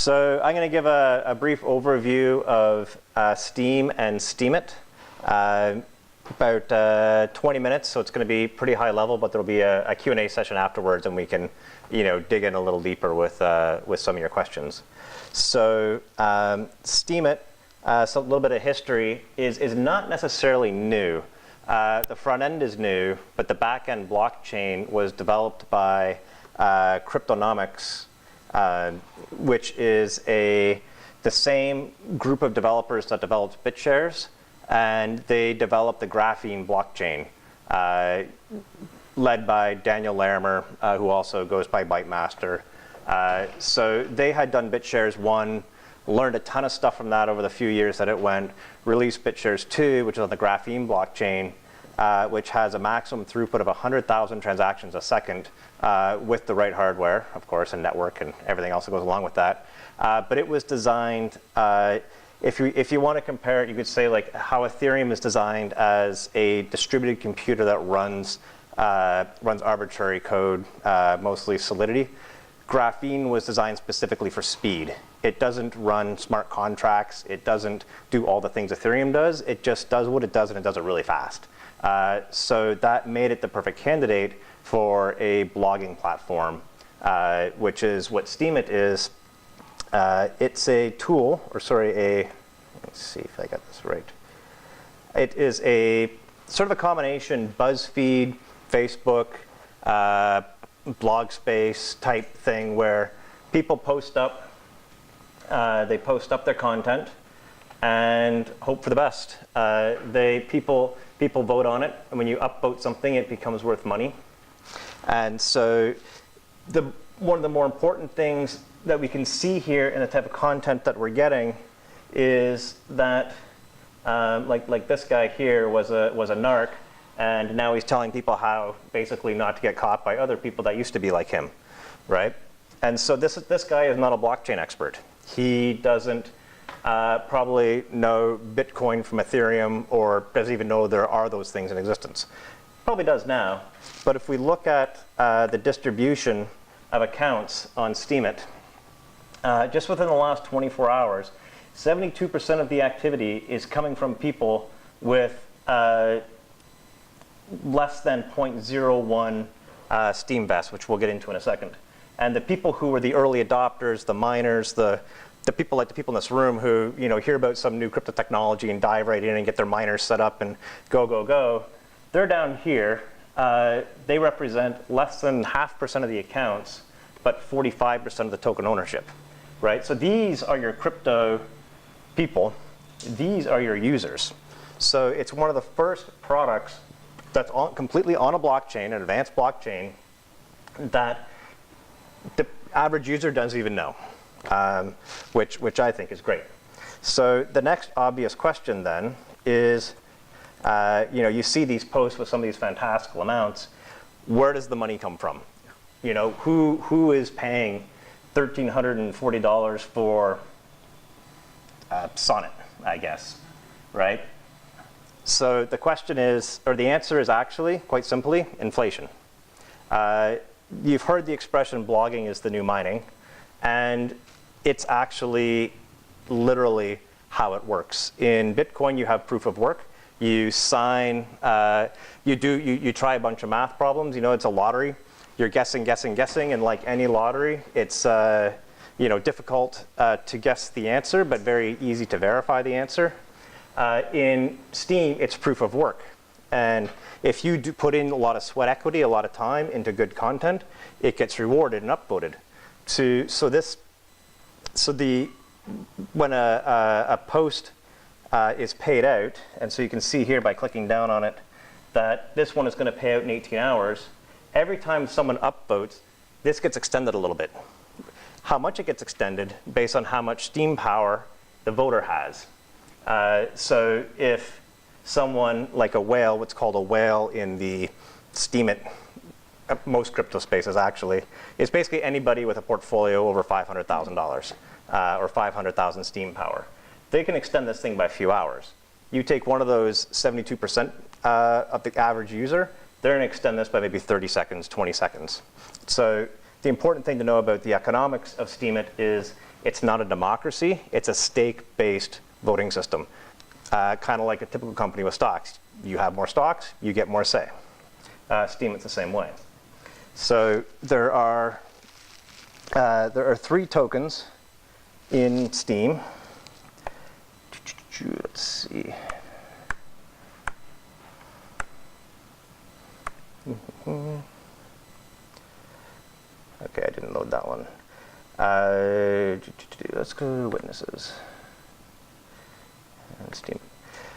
So I'm going to give a brief overview of Steem and Steemit. About 20 minutes, so it's going to be pretty high level, but there'll be a Q&A session afterwards, and we can, dig in a little deeper with some of your questions. So Steemit, so a little bit of history, is not necessarily new. The front end is new, but the back end blockchain was developed by Cryptonomics, which is the same group of developers that developed BitShares, and they developed the graphene blockchain, led by Daniel Larimer, who also goes by Bytemaster. So they had done BitShares 1, learned a ton of stuff from that over the few years that it went, released BitShares 2, which is on the graphene blockchain, which has a maximum throughput of 100,000 transactions a second with the right hardware, of course, and network and everything else that goes along with that. But it was designed, if you want to compare it, you could say like how Ethereum is designed as a distributed computer that runs arbitrary code, mostly Solidity. Graphene was designed specifically for speed. It doesn't run smart contracts. It doesn't do all the things Ethereum does. It just does what it does, and it does it really fast. So that made it the perfect candidate for a blogging platform, which is what Steemit is. It's a tool, let's see if I got this right. It is a sort of a combination BuzzFeed, Facebook, blog space type thing where people post up, they post up their content and hope for the best. People vote on it, and when you upvote something, it becomes worth money. And so one of the more important things that we can see here in the type of content that we're getting is that, like this guy here was a narc, and now he's telling people how basically not to get caught by other people that used to be like him, right? And so this guy is not a blockchain expert. He doesn't probably know Bitcoin from Ethereum, or doesn't even know there are those things in existence. Probably does now, but if we look at the distribution of accounts on Steemit, just within the last 24 hours, 72% of the activity is coming from people with less than 0.01 Steem Vest, which we'll get into in a second. And the people who were the early adopters, the miners, the people like the people in this room who hear about some new crypto technology and dive right in and get their miners set up and go, they're down here. They represent less than 0.5% of the accounts, but 45% of the token ownership, right? So these are your crypto people. These are your users. So it's one of the first products that's completely on a blockchain, an advanced blockchain, that the average user doesn't even know, which I think is great. So the next obvious question then is, you see these posts with some of these fantastical amounts. Where does the money come from? Who is paying $1,340 for Sonnet, I guess, right? So the question is, or the answer is actually, quite simply, inflation. You've heard the expression blogging is the new mining, and it's actually literally how it works. In Bitcoin, you have proof of work. You sign, you try a bunch of math problems. It's a lottery. You're guessing, and like any lottery, it's difficult to guess the answer, but very easy to verify the answer. In Steem, it's proof of work. And if you do put in a lot of sweat equity, a lot of time into good content, it gets rewarded and upvoted. When a post is paid out, and so you can see here by clicking down on it that this one is going to pay out in 18 hours. Every time someone upvotes, this gets extended a little bit. How much it gets extended based on how much Steem power the voter has. So if someone like a whale, what's called a whale in the Steemit, most crypto spaces actually, is basically anybody with a portfolio over $500,000 or 500,000 Steem power. They can extend this thing by a few hours. You take one of those 72% of the average user, they're going to extend this by maybe 30 seconds, 20 seconds. So the important thing to know about the economics of Steemit is It's not a democracy, it's a stake-based voting system. Kind of like a typical company with stocks. You have more stocks, you get more say. Steem, it's the same way. So there are 3 tokens in Steem. Let's see. Okay, I didn't load that one. Let's go to witnesses. And Steem.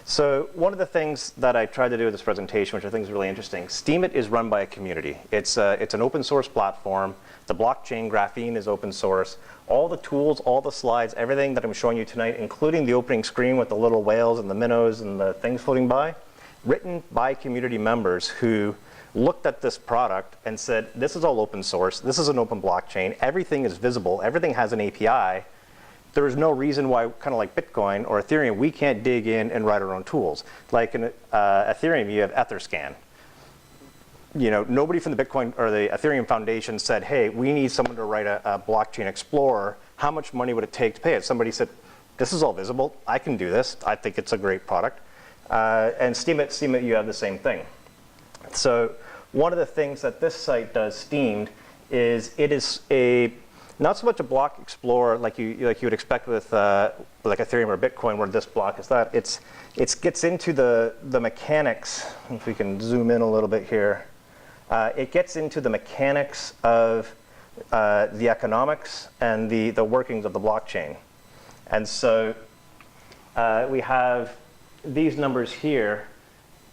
So one of the things that I tried to do with this presentation, which I think is really interesting, Steemit is run by a community. It's an open source platform. The blockchain graphene is open source. All the tools, all the slides, everything that I'm showing you tonight, including the opening screen with the little whales and the minnows and the things floating by, written by community members who looked at this product and said, this is all open source, this is an open blockchain, everything is visible, everything has an API. There is no reason why, kind of like Bitcoin or Ethereum, we can't dig in and write our own tools. Like in Ethereum, you have Etherscan. You know, nobody from the Bitcoin or the Ethereum Foundation said, hey, we need someone to write a blockchain explorer. How much money would it take to pay it? Somebody said, this is all visible. I can do this. I think it's a great product. And Steemit, you have the same thing. So one of the things that this site does, Steemed, is it is not so much a block explorer like you would expect with like Ethereum or Bitcoin, where this block is that. It gets into the mechanics. If we can zoom in a little bit here, it gets into the mechanics of the economics and the workings of the blockchain. And so we have these numbers here,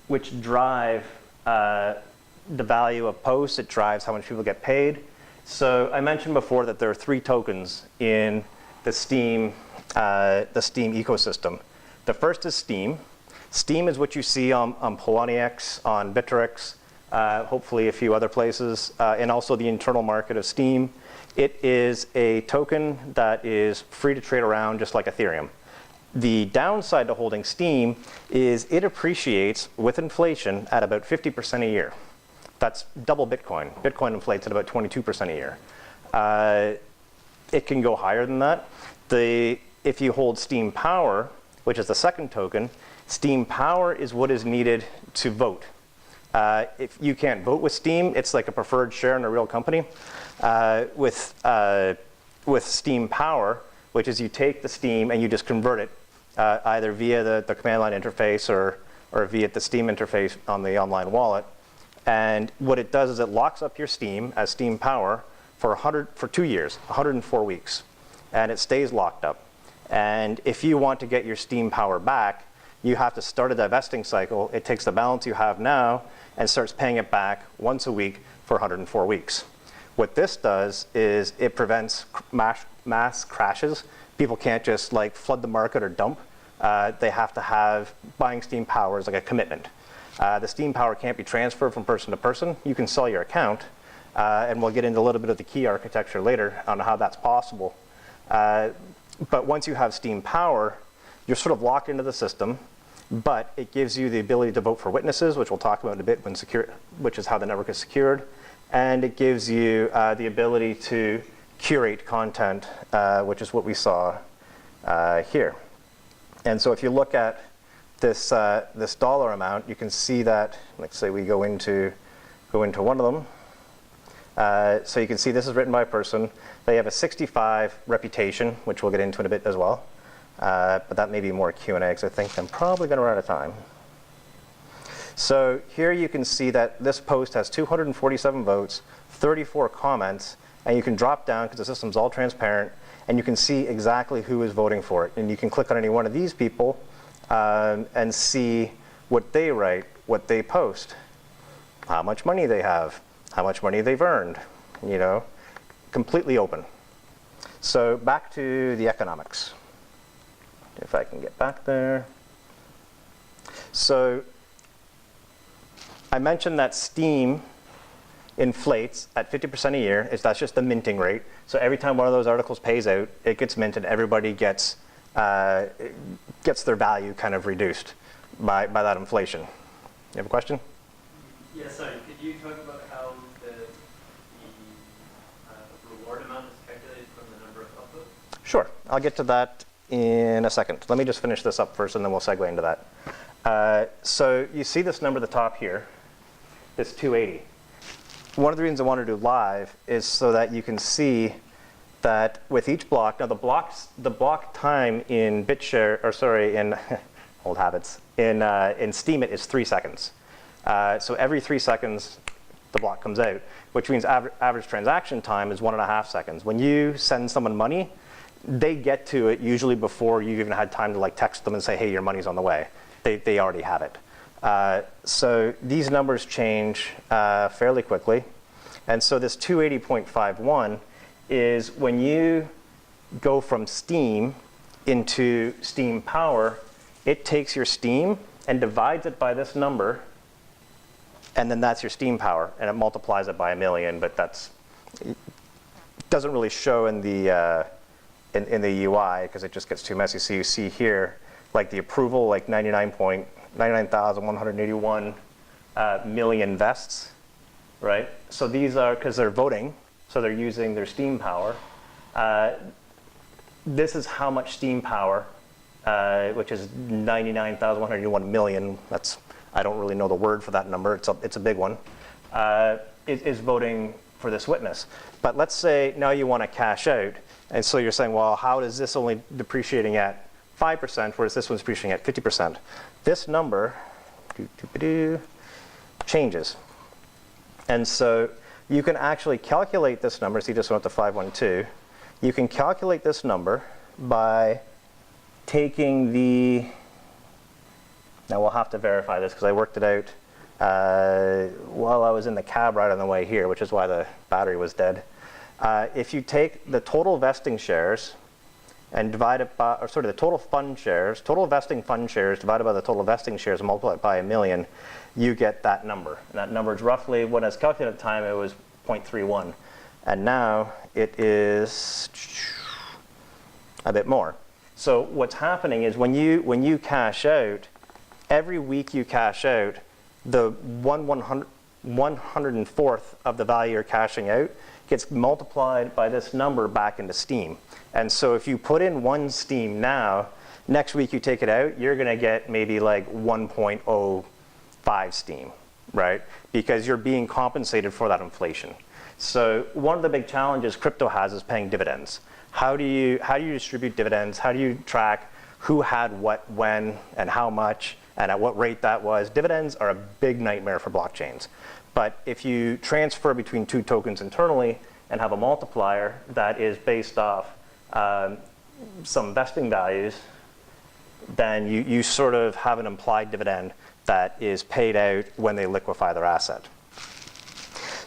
which drive the value of posts. It drives how much people get paid. So I mentioned before that there are 3 tokens in the Steem ecosystem. The first is Steem. Steem is what you see on Poloniex, on Bittrex, hopefully a few other places, and also the internal market of Steem. It is a token that is free to trade around just like Ethereum. The downside to holding Steem is it appreciates with inflation at about 50% a year. That's double Bitcoin. Bitcoin inflates at about 22% a year. It can go higher than that. If you hold Steem Power, which is the second token, Steem Power is what is needed to vote. If you can't vote with Steem, it's like a preferred share in a real company. With Steem Power, which is you take the Steem and you just convert it either via the command line interface or via the Steem interface on the online wallet. And what it does is it locks up your Steem as Steem Power for 2 years, 104 weeks. And it stays locked up. And if you want to get your Steem Power back, you have to start a divesting cycle. It takes the balance you have now and starts paying it back once a week for 104 weeks. What this does is it prevents mass crashes. People can't just like flood the market or dump. They have to have buying Steem Power as like a commitment. The Steem Power can't be transferred from person to person. You can sell your account, and we'll get into a little bit of the key architecture later on how that's possible. But once you have Steem Power, you're sort of locked into the system, but it gives you the ability to vote for witnesses, which we'll talk about in a bit, which is how the network is secured. And it gives you the ability to curate content, which is what we saw here. And so if you look at this dollar amount, you can see that, let's say we go into one of them. So you can see this is written by a person. They have a 65 reputation, which we'll get into in a bit as well. But that may be more Q&A, because I think I'm probably going to run out of time. So here you can see that this post has 247 votes, 34 comments, and you can drop down, because the system's all transparent, and you can see exactly who is voting for it. And you can click on any one of these people and see what they write, what they post, how much money they have, how much money they've earned, you know, completely open. So back to the economics. If I can get back there. So I mentioned that Steem inflates at 50% a year. That's just the minting rate. So every time one of those articles pays out, it gets minted. Everybody gets their value kind of reduced by that inflation. You have a question? Yeah, sorry. Could you talk about how the reward amount is calculated from the number of upvotes? Sure, I'll get to that in a second. Let me just finish this up first and then we'll segue into that. So you see this number at the top here, this 280. One of the reasons I want to do live is so that you can see that with each block, now the block time in in old habits, in Steemit is 3 seconds. So every 3 seconds, the block comes out, which means average transaction time is 1.5 seconds. When you send someone money, they get to it usually before you even had time to like text them and say, hey, your money's on the way. They already have it. So these numbers change fairly quickly. And so this 280.51 is when you go from Steem into Steem Power, it takes your Steem and divides it by this number, and then that's your Steem Power, and it multiplies it by 1,000,000, but it doesn't really show in the UI because it just gets too messy. So you see here, like the approval, like 99,181 million vests, right? So these are, because they're voting, so they're using their Steem Power. This is how much Steem Power, which is 99,181 million, I don't really know the word for that number, it's a big one, is voting for this witness. But let's say now you want to cash out, and so you're saying, well, how is this only depreciating at 5%, whereas this one's depreciating at 50%? This number changes. And so you can actually calculate this number, so you just went to 512. You can calculate this number by taking now we'll have to verify this because I worked it out while I was in the cab ride on the way here, which is why the battery was dead. If you take the total vesting shares and divide it by, the total fund shares, total vesting fund shares divided by the total vesting shares and multiply it by 1,000,000, you get that number. And that number is roughly, when it's calculated at the time, it was 0.31. And now it is a bit more. So what's happening is when you cash out, every week you cash out, the 104th of the value you're cashing out gets multiplied by this number back into Steem. And so if you put in 1 Steem now, next week you take it out, you're going to get maybe like 1.05 Steem, right? Because you're being compensated for that inflation. So one of the big challenges crypto has is paying dividends. How do you distribute dividends? How do you track who had what, when, and how much, and at what rate that was? Dividends are a big nightmare for blockchains. But if you transfer between 2 tokens internally and have a multiplier that is based off some vesting values, then you sort of have an implied dividend that is paid out when they liquefy their asset.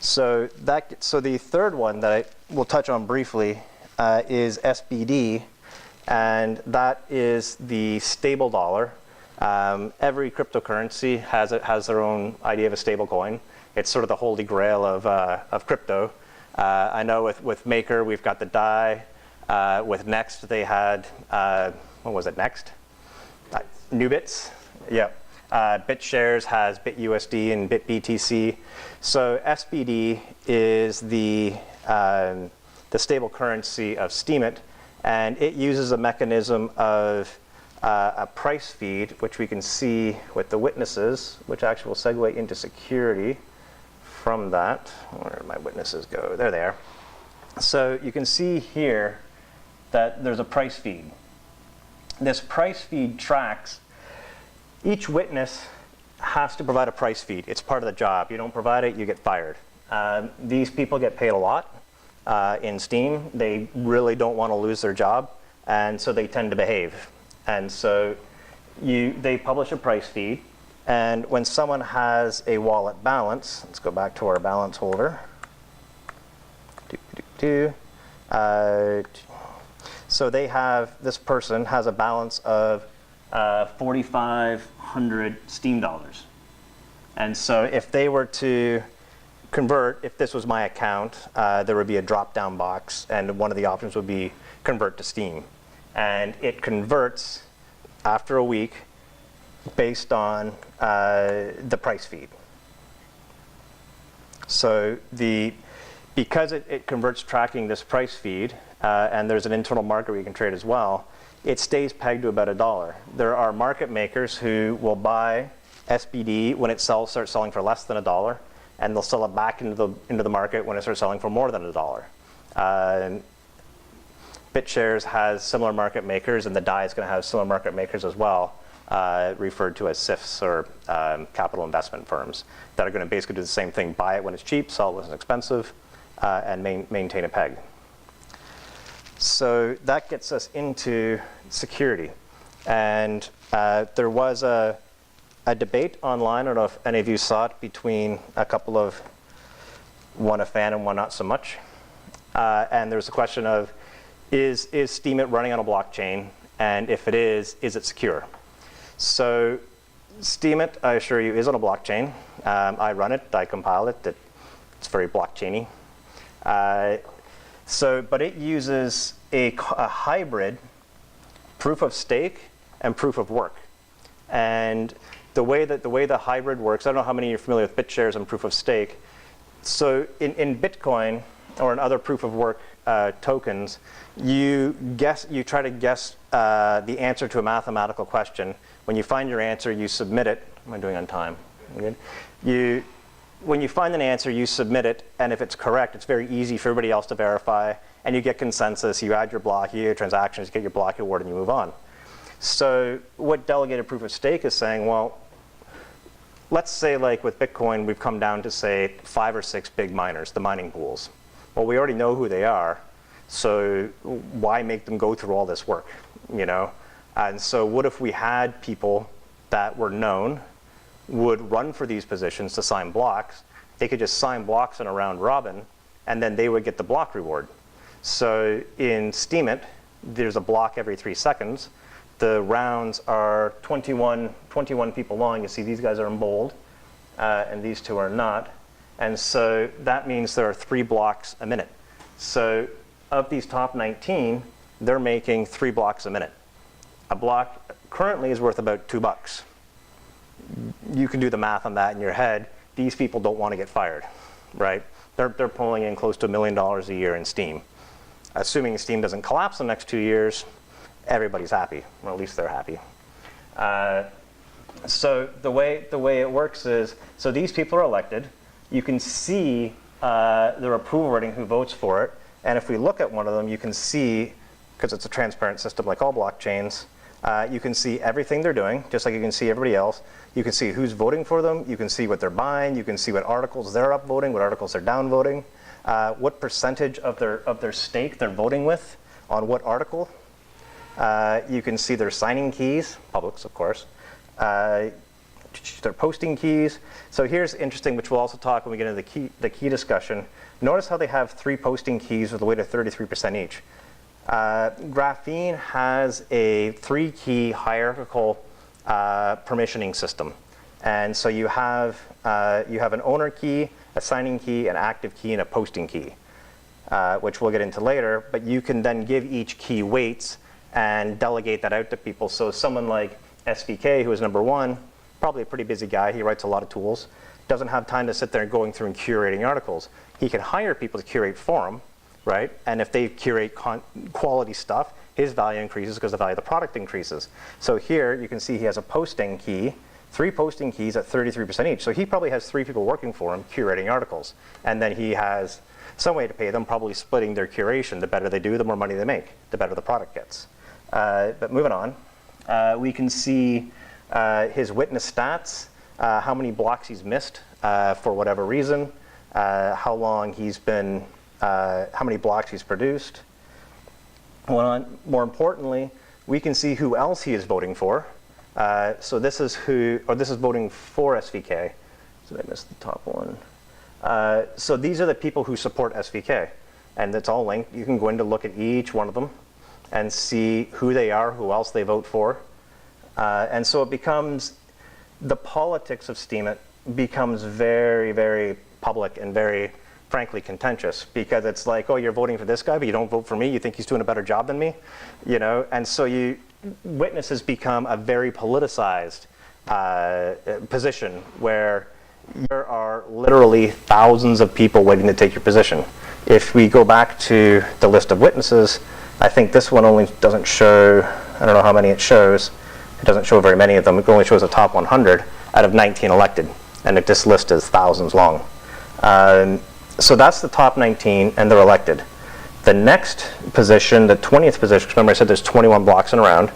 So the third one that I will touch on briefly is SBD, and that is the stable dollar. Every cryptocurrency has their own idea of a stable coin. It's sort of the holy grail of crypto. I know with Maker we've got the DAI. With Next they had what was it? Next, Nubits. Yep. BitShares has BitUSD and BitBTC. So SBD is the stable currency of Steemit, and it uses a mechanism of a price feed, which we can see with the witnesses, which actually will segue into security from that. Where did my witnesses go? There they are. So you can see here that there's a price feed. This price feed tracks, each witness has to provide a price feed. It's part of the job. You don't provide it, you get fired. These people get paid a lot in Steem. They really don't want to lose their job, and so they tend to behave. And so they publish a price feed, and when someone has a wallet balance, let's go back to our balance holder. So this person has a balance of 4,500 Steem dollars. And so if they were to convert, if this was my account, there would be a drop-down box, and one of the options would be convert to Steem. And it converts after a week based on the price feed. So because it converts tracking this price feed, and there's an internal market where you can trade as well, it stays pegged to about $1. There are market makers who will buy SBD when it starts selling for less than $1, and they'll sell it back into the market when it starts selling for more than $1. BitShares has similar market makers, and the DAI is going to have similar market makers as well, referred to as SIFs, or capital investment firms, that are going to basically do the same thing: buy it when it's cheap, sell it when it's expensive, and maintain a peg. So that gets us into security. And there was a debate online, I don't know if any of you saw it, between a couple of, one a fan and one not so much. And there was a question of, is Steemit running on a blockchain? And if it is it secure? So Steemit, I assure you, is on a blockchain. I run it, I compile it. It's very blockchainy. But it uses a hybrid proof of stake and proof of work. And the way the hybrid works, I don't know how many of you are familiar with BitShares and proof of stake. So in Bitcoin or in other proof of work tokens, you try to guess the answer to a mathematical question. When you find your answer, you submit it. Am I doing on time? Good. When you find an answer, you submit it, and if it's correct, it's very easy for everybody else to verify, and you get consensus, you add your block, you get your transactions, you get your block reward, and you move on. So what delegated proof of stake is saying, well, let's say like with Bitcoin, we've come down to say 5 or 6 big miners, the mining pools. Well, we already know who they are, so why make them go through all this work, you know? And so what if we had people that were known, would run for these positions to sign blocks? They could just sign blocks in a round robin, and then they would get the block reward. So in Steemit, there's a block every 3 seconds. The rounds are 21 people long. You see these guys are in bold, and these two are not. And so that means there are 3 blocks a minute. So of these top 19, they're making 3 blocks a minute. A block currently is worth about $2. You can do the math on that in your head. These people don't want to get fired, right? They're pulling in close to $1 million a year in Steem. Assuming Steem doesn't collapse in the next 2 years, everybody's happy, or at least they're happy. So the way it works is, so these people are elected. You can see their approval rating, who votes for it. And if we look at one of them, you can see, because it's a transparent system like all blockchains, you can see everything they're doing, just like you can see everybody else. You can see who's voting for them. You can see what they're buying. You can see what articles they're up voting, what articles they're down voting, what percentage of their stake they're voting with on what article. You can see their signing keys, publics, of course. Their posting keys. So here's interesting, which we'll also talk when we get into the key discussion. Notice how they have 3 posting keys with a weight of 33% each. Graphene has a 3-key hierarchical permissioning system, and so you have an owner key, a signing key, an active key, and a posting key, which we'll get into later. But you can then give each key weights and delegate that out to people. So someone like SVK, who is number 1, probably a pretty busy guy. He writes a lot of tools. Doesn't have time to sit there going through and curating articles. He can hire people to curate for him. Right? And if they curate quality stuff, his value increases because the value of the product increases. So here you can see he has a posting key, 3 posting keys at 33% each. So he probably has 3 people working for him curating articles. And then he has some way to pay them, probably splitting their curation. The better they do, the more money they make, the better the product gets. But moving on, we can see his witness stats, how many blocks he's missed for whatever reason, how long he's been, how many blocks he's produced. Well, more importantly, we can see who else he is voting for. So this is voting for SVK. So I missed the top one. So these are the people who support SVK, and it's all linked. You can go in to look at each one of them and see who they are, who else they vote for. And so it becomes, the politics of Steemit becomes very, very public and very, frankly, contentious, because it's like, oh, you're voting for this guy, but you don't vote for me. You think he's doing a better job than me, you know? And so witnesses become a very politicized position where there are literally thousands of people waiting to take your position. If we go back to the list of witnesses, I think this one only doesn't show, I don't know how many it shows. It doesn't show very many of them. It only shows the top 100 out of 19 elected. And this list is thousands long. So that's the top 19, and they're elected. The next position, the 20th position, remember I said there's 21 blocks in a round.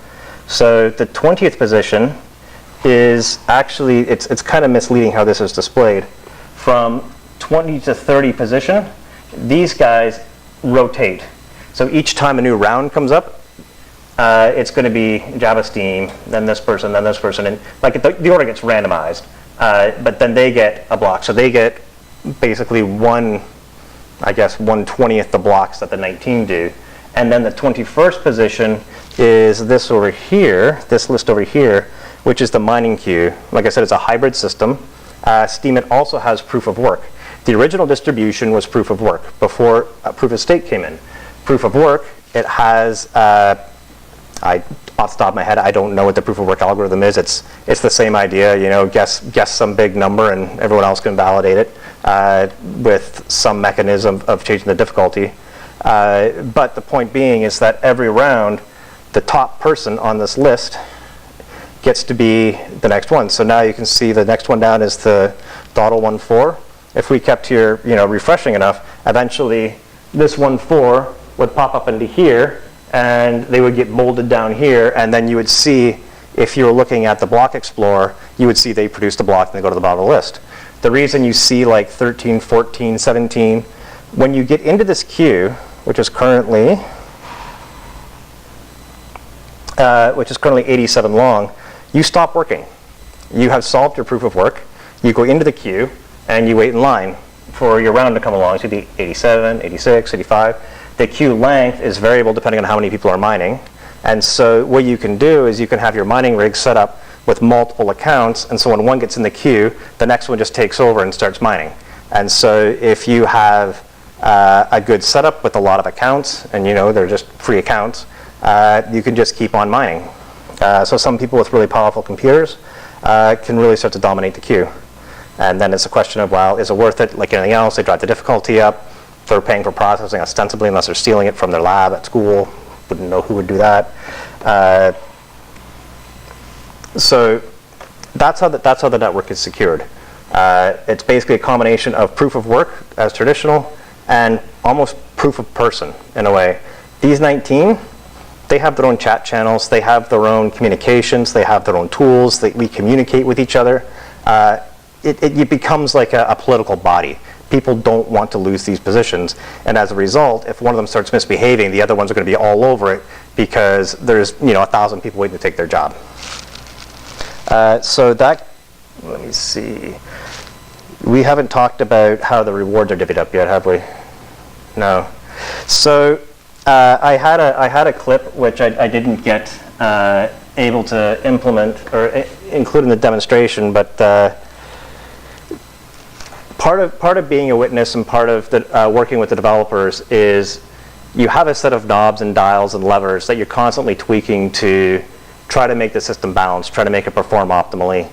So the 20th position is actually, it's kind of misleading how this is displayed. From 20 to 30 position, these guys rotate. So each time a new round comes up, it's going to be Java Steem, then this person, and like the order gets randomized. But then they get a block. So they get basically 1/20th the blocks that the 19 do. And then the 21st position is this over here, this list over here, which is the mining queue. Like I said, it's a hybrid system. Steemit also has proof of work. The original distribution was proof of work before proof of stake came in. Proof of work, it has, off the top of my head, I don't know what the proof of work algorithm is. It's the same idea, you know, guess some big number and everyone else can validate it with some mechanism of changing the difficulty. But the point being is that every round, the top person on this list gets to be the next one. So now you can see the next one down is the $1.4. If we kept here, you know, refreshing enough, eventually this 1.4 would pop up into here, and they would get molded down here, and then you would see, if you were looking at the block explorer, you would see they produced a block and they go to the bottom of the list. The reason you see like 13, 14, 17, when you get into this queue, which is currently 87 long, you stop working. You have solved your proof of work, you go into the queue, and you wait in line for your round to come along. So the 87, 86, 85. The queue length is variable depending on how many people are mining. And so what you can do is you can have your mining rig set up with multiple accounts, and so when one gets in the queue, the next one just takes over and starts mining. And so if you have a good setup with a lot of accounts, and you know they're just free accounts, you can just keep on mining. So some people with really powerful computers can really start to dominate the queue. And then it's a question of, well, is it worth it? Like anything else, they drive the difficulty up. They're paying for processing ostensibly, unless they're stealing it from their lab at school. Wouldn't know who would do that. So that's how the network is secured. It's basically a combination of proof of work as traditional and almost proof of person in a way. These 19, they have their own chat channels, they have their own communications, they have their own tools, we communicate with each other. It becomes like a political body. People don't want to lose these positions, and as a result, if one of them starts misbehaving, the other ones are going to be all over it because there's 1,000 people waiting to take their job. So that, let me see. We haven't talked about how the rewards are divvied up yet, have we? No. So I had a clip which I didn't get able to implement or include in the demonstration, but part of being a witness and part of the, working with the developers is you have a set of knobs and dials and levers that you're constantly tweaking to try to make the system balance, try to make it perform optimally.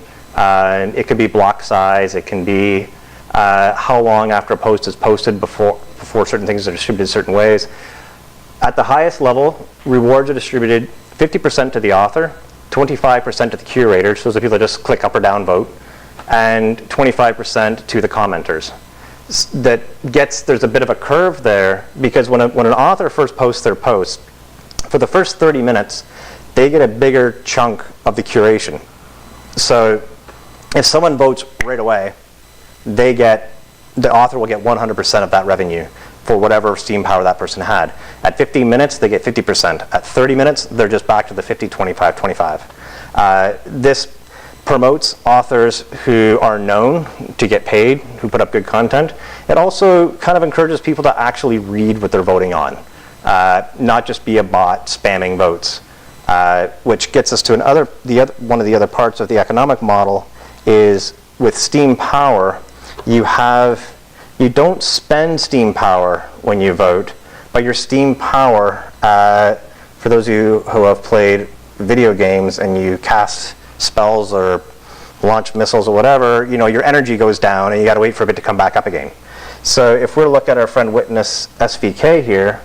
It could be block size, it can be how long after a post is posted before certain things are distributed certain ways. At the highest level, rewards are distributed 50% to the author, 25% to the curators, those are people that just click up or down vote, and 25% to the commenters. There's a bit of a curve there, because when an author first posts their post, for the first 30 minutes, they get a bigger chunk of the curation. So if someone votes right away, the author will get 100% of that revenue for whatever steam power that person had. At 15 minutes, they get 50%. At 30 minutes, they're just back to the 50, 25, 25. This promotes authors who are known to get paid, who put up good content. It also kind of encourages people to actually read what they're voting on, not just be a bot spamming votes, which gets us to one of the other parts of the economic model is with steam power, you don't spend steam power when you vote, but your steam power, for those of you who have played video games and you cast spells or launch missiles or whatever, your energy goes down and you got to wait for a bit to come back up again. So if we look at our friend Witness SVK here,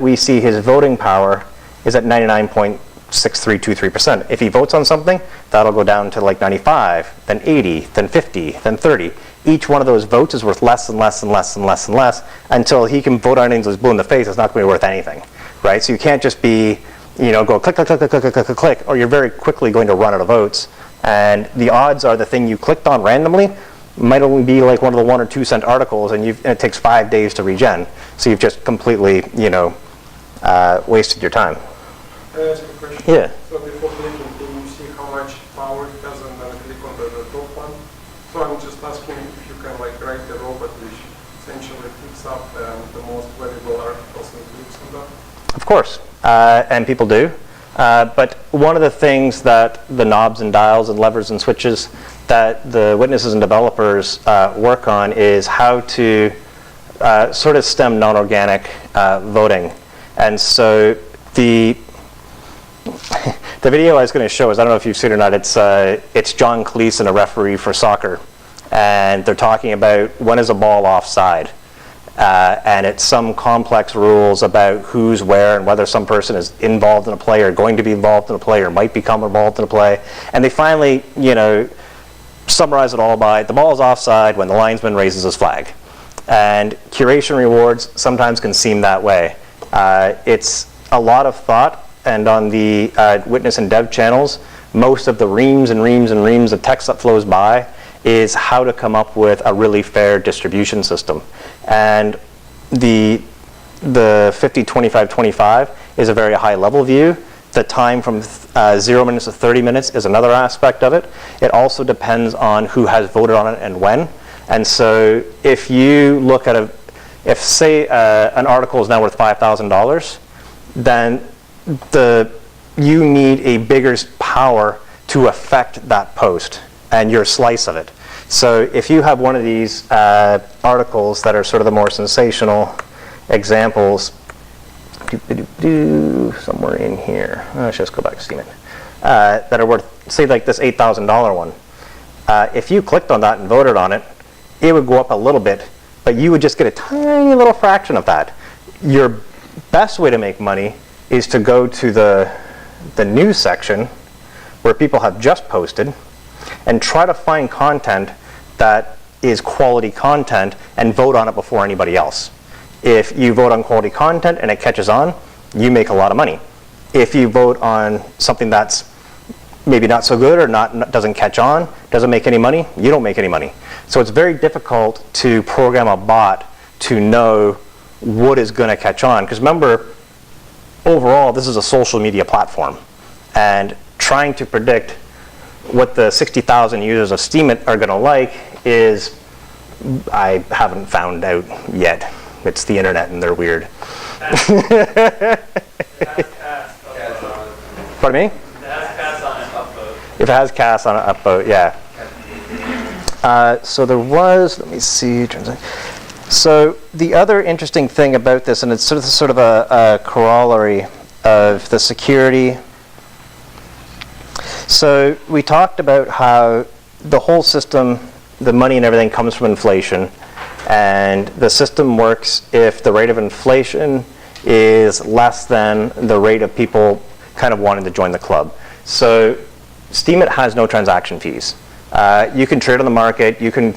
we see his voting power is at 99.6323%. If he votes on something, that'll go down to like 95, then 80, then 50, then 30. Each one of those votes is worth less and less and less and less and less until he can vote on anything that's blue in the face. It's not going to be worth anything, right? So you can't just be, go click, click, click, click, click, click, click, click, or you're very quickly going to run out of votes. And the odds are the thing you clicked on randomly might only be like one of the 1 or 2 cent articles, and it takes 5 days to regen. So you've just completely, wasted your time. Can I ask a question? Yeah. So before clicking, can you see how much power it has and then click on the top one? So I'm just asking if you can like write the robot which essentially picks up the most valuable articles and clicks on that? Of course, and people do. But one of the things that the knobs and dials and levers and switches that the witnesses and developers work on is how to sort of stem non-organic voting. And so the video I was going to show is, I don't know if you've seen it or not, it's John Cleese, a referee for soccer. And they're talking about when is a ball offside. And it's some complex rules about who's where and whether some person is involved in a play or going to be involved in a play or might become involved in a play. And they finally, summarize it all by the ball is offside when the linesman raises his flag. And curation rewards sometimes can seem that way. It's a lot of thought, and on the witness and dev channels, most of the reams and reams and reams of text that flows by is how to come up with a really fair distribution system. And the 50-25-25 is a very high level view. The time from 0 minutes to 30 minutes is another aspect of it. It also depends on who has voted on it and when. And so if you look at if say an article is now worth $5,000, then you need a bigger power to affect that post and your slice of it. So if you have one of these articles that are sort of the more sensational examples, somewhere in here, let's just go back to Steemit, that are worth, say like this $8,000 one. If you clicked on that and voted on it, it would go up a little bit, but you would just get a tiny little fraction of that. Your best way to make money is to go to the news section where people have just posted and try to find content that is quality content and vote on it before anybody else. If you vote on quality content and it catches on, you make a lot of money. If you vote on something that's maybe not so good or doesn't catch on, doesn't make any money, you don't make any money. So it's very difficult to program a bot to know what is going to catch on. Because remember, overall, this is a social media platform. And trying to predict what the 60,000 users of Steemit are going to like is, I haven't found out yet. It's the internet and they're weird. Pardon me? If it has cast on an upvote, yeah. So there was, let me see. So the other interesting thing about this, and it's sort of a corollary of the security. So we talked about how the whole system, the money and everything comes from inflation. And the system works if the rate of inflation is less than the rate of people kind of wanting to join the club. So Steemit has no transaction fees. You can trade on the market, you can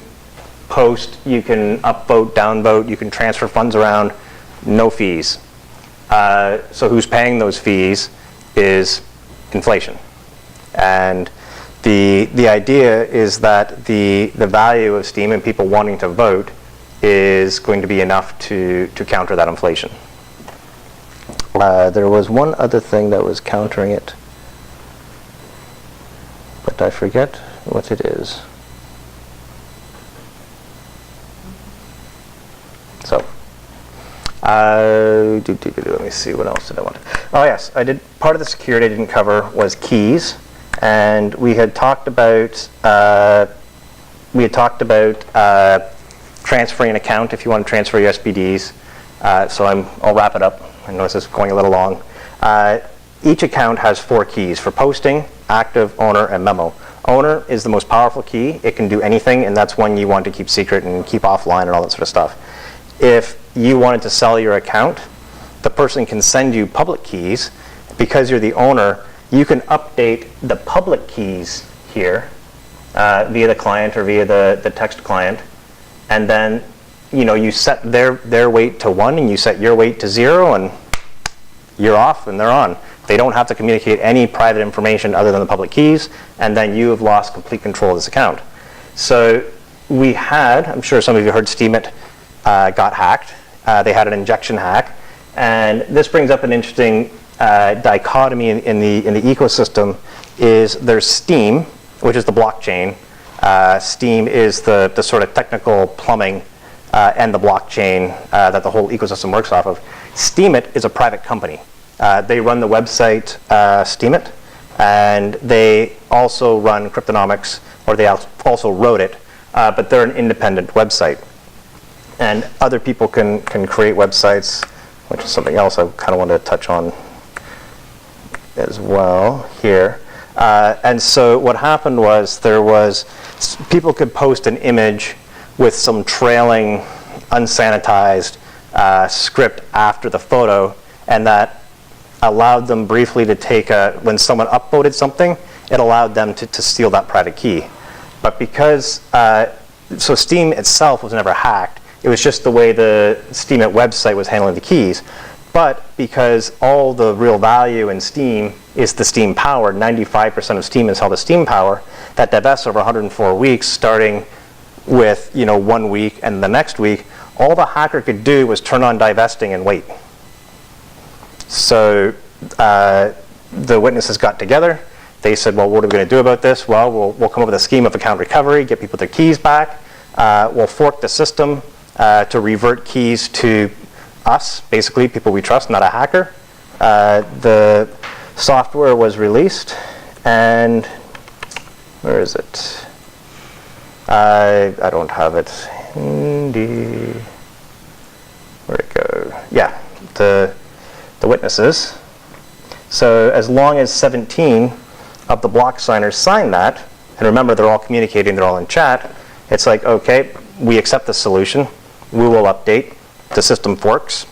post, you can upvote, downvote, you can transfer funds around, no fees. So who's paying those fees is inflation. And the idea is that the value of Steem and people wanting to vote is going to be enough to counter that inflation. There was one other thing that was countering it, but I forget what it is. So, let me see, what else did I want? Oh yes, I did. Part of the security I didn't cover was keys, and we had talked about transferring an account if you want to transfer your SPDs. So I'll wrap it up. I know this is going a little long. Each account has 4 keys for posting, active, owner, and memo. owner is the most powerful key. It can do anything, and that's one you want to keep secret and keep offline and all that sort of stuff. If you wanted to sell your account, the person can send you public keys. Because you're the owner, you can update the public keys here via the client or via the text client, and then you set their weight to 1 and you set your weight to 0, and you're off and they're on. They don't have to communicate any private information other than the public keys, and then you have lost complete control of this account. So we had, I'm sure some of you heard Steemit got hacked. They had an injection hack, and this brings up an interesting dichotomy in the ecosystem. Is there's Steem, which is the blockchain. Steem is the sort of technical plumbing and the blockchain that the whole ecosystem works off of. Steemit is a private company. They run the website Steemit, and they also run cryptonomics, or they also wrote it, but they're an independent website. And other people can create websites, which is something else I kind of wanted to touch on as well here. And so what happened was people could post an image with some trailing, unsanitized script after the photo, and that allowed them briefly to take when someone upvoted something, it allowed them to steal that private key. But because, so Steem itself was never hacked, it was just the way the Steemit website was handling the keys. But because all the real value in Steem is the Steem power, 95% of Steem is held as Steem power, that divests over 104 weeks, starting with 1 week and the next week, all the hacker could do was turn on divesting and wait. So the witnesses got together. They said, well, what are we going to do about this? Well, we'll come up with a scheme of account recovery, get people their keys back. We'll fork the system to revert keys to us, basically people we trust, not a hacker. The software was released, and where is it? I don't have it. Where'd it go? Yeah, the witnesses. So as long as 17 of the block signers sign that, and remember they're all communicating, they're all in chat, it's like, okay, we accept the solution, we will update, the system forks,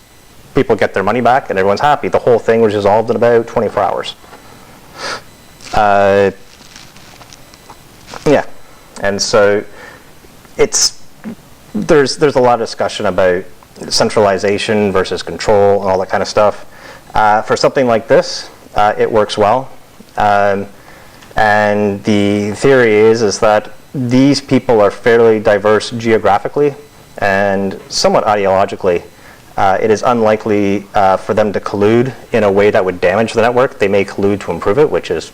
people get their money back, and everyone's happy. The whole thing was resolved in about 24 hours. Yeah, and so there's a lot of discussion about centralization versus control and all that kind of stuff. For something like this, it works well. And the theory is that these people are fairly diverse geographically and somewhat ideologically. It is unlikely for them to collude in a way that would damage the network. They may collude to improve it, which is,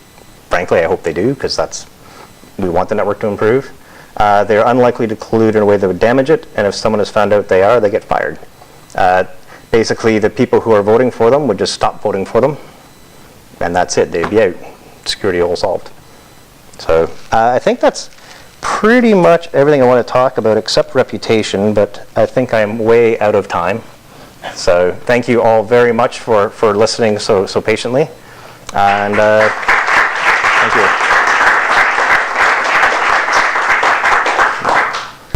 frankly, I hope they do, because we want the network to improve. They're unlikely to collude in a way that would damage it, and if someone has found out they are, they get fired. Basically, the people who are voting for them would just stop voting for them, and that's it. They'd be out. Security hole solved. So I think that's pretty much everything I want to talk about except reputation, but I think I'm way out of time. So thank you all very much for listening so patiently. And